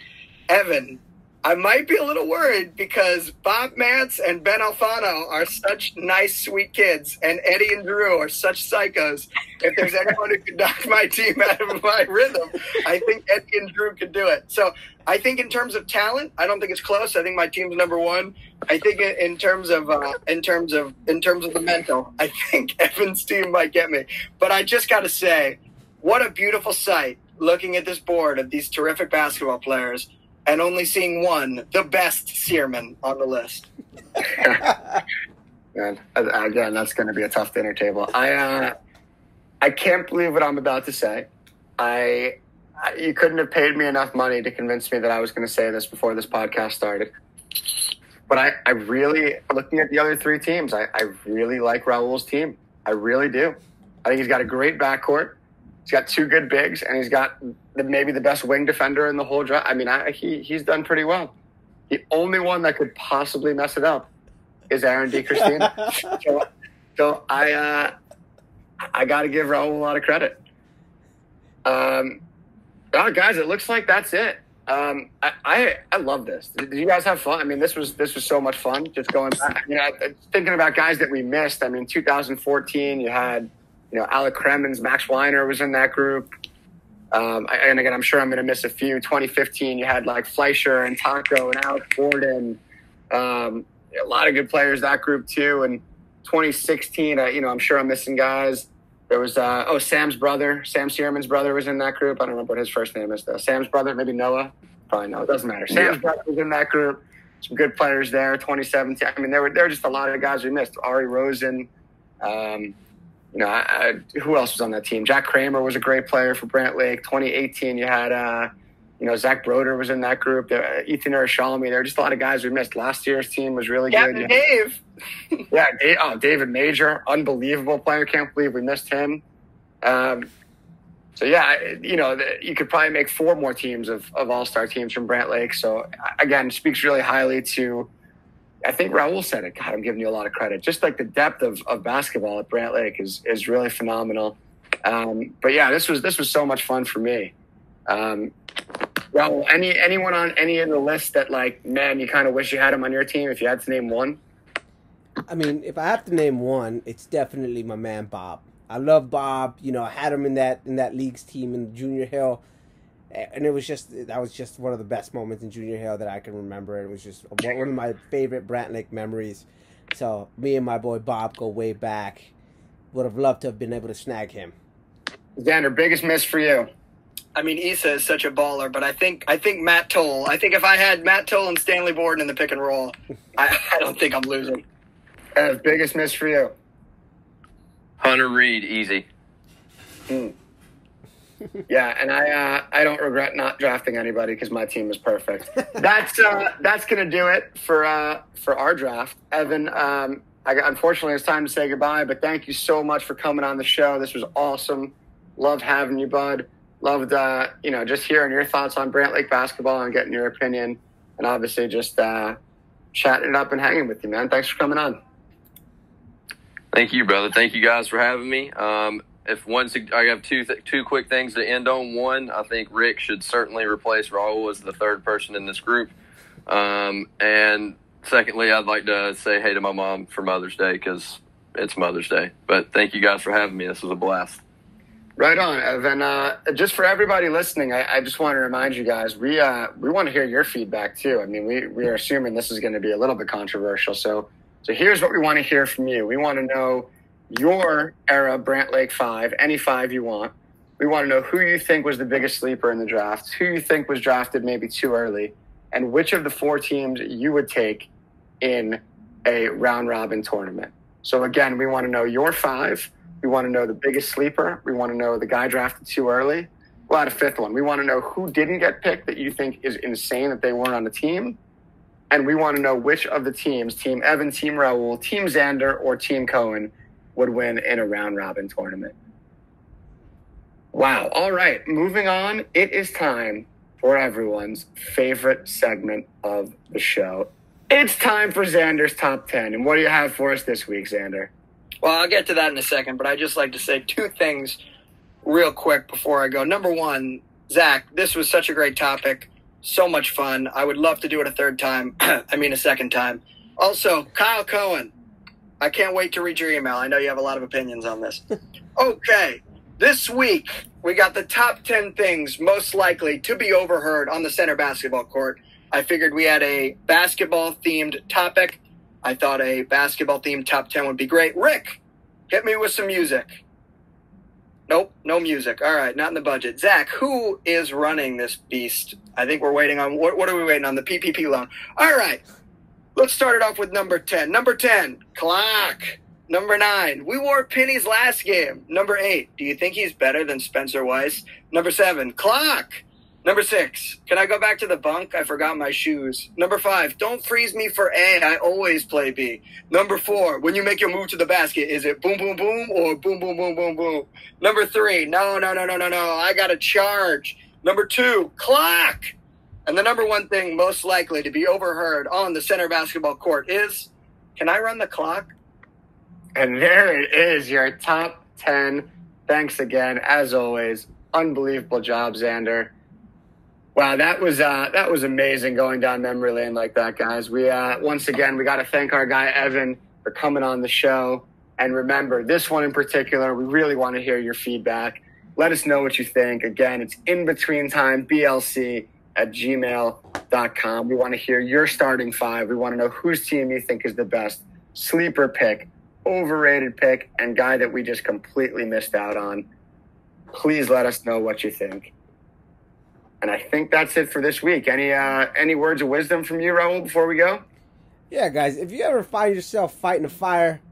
Evan, I might be a little worried because Bob Mance and Ben Alfano are such nice, sweet kids, and Eddie and Drew are such psychos. If there's anyone who could knock my team out of my rhythm, I think Eddie and Drew could do it. So I think in terms of talent, I don't think it's close. I think my team's number one. I think in terms of the mental, I think Evan's team might get me. But I just got to say, what a beautiful sight looking at this board of these terrific basketball players. And only seeing one, the best Searman on the list. Man, again, that's going to be a tough dinner table. I can't believe what I'm about to say. You couldn't have paid me enough money to convince me that I was going to say this before this podcast started. But I really, looking at the other three teams, I really like Raul's team. I really do. I think he's got a great backcourt. He's got two good bigs, and he's got maybe the best wing defender in the whole draft. I mean, he's done pretty well. The only one that could possibly mess it up is Aaron DiCristina. so I got to give Raul a lot of credit. Guys, it looks like that's it. I love this. Did you guys have fun? I mean, this was so much fun. Just going back, thinking about guys that we missed. I mean, 2014, you had. Alec Kremens, Max Weiner was in that group. And again, I'm sure I'm going to miss a few. 2015, you had like Fleischer and Taco and Alex Gordon. A lot of good players, that group too. And 2016, I'm sure I'm missing guys. There was, Sam Searman's brother was in that group. I don't remember what his first name is though. Sam's brother, maybe Noah. Probably Noah. It doesn't matter. Sam's brother was in that group. Some good players there. 2017. I mean, there were just a lot of guys we missed. Ari Rosen. Who else was on that team? Jack Kramer was a great player for Brant Lake. 2018, you had, Zach Broder was in that group. Ethan Urshalamy. There were just a lot of guys we missed. Last year's team was really good. Dave. David Major, unbelievable player. Can't believe we missed him. You could probably make 4 more teams of all-star teams from Brant Lake. So, again, speaks really highly to – I think Raul said it. God, I'm giving you a lot of credit. Just like the depth of basketball at Brant Lake is really phenomenal. But yeah, this was so much fun for me. Raul, anyone on any of the list that like, man, you kind of wish you had him on your team if you had to name one? I mean, if I have to name one, it's definitely my man Bob. I love Bob. I had him in that league's team in Junior Hill. And that was just one of the best moments in Junior Hill that I can remember. It was just one of my favorite Brant Lake memories. So me and my boy Bob go way back. would have loved to have been able to snag him. Xander, biggest miss for you? I mean, Issa is such a baller, but I think Matt Toll. I think if I had Matt Toll and Stanley Borden in the pick and roll, I don't think I'm losing. Biggest miss for you? Hunter Reed, easy. Yeah, and I don't regret not drafting anybody because my team is perfect. That's gonna do it for our draft. Evan, unfortunately it's time to say goodbye, but thank you so much for coming on the show. This was awesome. Loved having you, bud. Loved just hearing your thoughts on Brant Lake basketball and getting your opinion, and obviously just chatting it up and hanging with you, man. Thanks for coming on. Thank you, brother. Thank you guys for having me. I have two quick things to end on. One, I think Rick should certainly replace Raul as the third person in this group. And secondly, I'd like to say hey to my mom for Mother's Day because it's Mother's Day. But thank you guys for having me. This was a blast. Right on, Evan. Just for everybody listening, I just want to remind you guys, we want to hear your feedback too. I mean, we are assuming this is going to be a little bit controversial. So here's what we want to hear from you. We want to know your era Brant Lake 5, any 5 you want. We want to know who you think was the biggest sleeper in the draft, who you think was drafted maybe too early, and which of the 4 teams you would take in a round-robin tournament. So, again, we want to know your 5. We want to know the biggest sleeper. We want to know the guy drafted too early. We'll add a 5th one. We want to know who didn't get picked that you think is insane that they weren't on the team. And we want to know which of the teams, Team Evan, Team Raul, Team Xander, or Team Cohen, would win in a round-robin tournament. Wow. All right. Moving on. It is time for everyone's favorite segment of the show. It's time for Xander's Top 10. And what do you have for us this week, Xander? Well, I'll get to that in a second, but I'd just like to say 2 things real quick before I go. Number 1, Zach, this was such a great topic. So much fun. I would love to do it a 3rd time. A second time. Also, Kyle Cohen, I can't wait to read your email. I know you have a lot of opinions on this. Okay, this week we got the top 10 things most likely to be overheard on the center basketball court. I figured we had a basketball-themed topic. I thought a basketball-themed top 10 would be great. Rick, hit me with some music. Nope, no music. All right, not in the budget. Zach, who is running this beast? I think we're waiting on, what are we waiting on? The PPP loan. All right. Let's start it off with number 10. Number 10, clock. Number 9, we wore pennies last game. Number 8, do you think he's better than Spencer Weiss? Number 7, clock. Number 6, can I go back to the bunk? I forgot my shoes. Number 5, don't freeze me for A. I always play B. Number 4, when you make your move to the basket, is it boom, boom, boom or boom, boom, boom, boom, boom? Number 3, no. I got to charge. Number 2, clock. And the number 1 thing most likely to be overheard on the center basketball court is, can I run the clock? And there it is, your top 10. Thanks again, as always. Unbelievable job, Xander. Wow, that was amazing going down memory lane like that, guys. We once again, we got to thank our guy Evan for coming on the show. And remember, this one in particular, we really want to hear your feedback. Let us know what you think. Again, it's inbetweentimeBLC at gmail.com. We want to hear your starting 5. We want to know whose team you think is the best. Sleeper pick, overrated pick, and guy that we just completely missed out on. Please let us know what you think. And I think that's it for this week. Any words of wisdom from you, Raul, before we go? Yeah, guys, if you ever find yourself fighting a fire,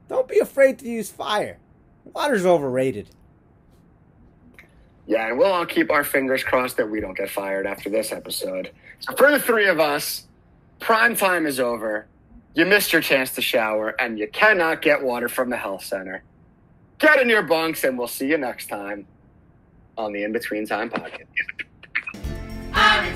don't be afraid to use fire. Water's overrated. Yeah, and we'll all keep our fingers crossed that we don't get fired after this episode. So for the 3 of us, prime time is over. You missed your chance to shower, and you cannot get water from the health center. Get in your bunks, and we'll see you next time on the In Between Time Podcast. I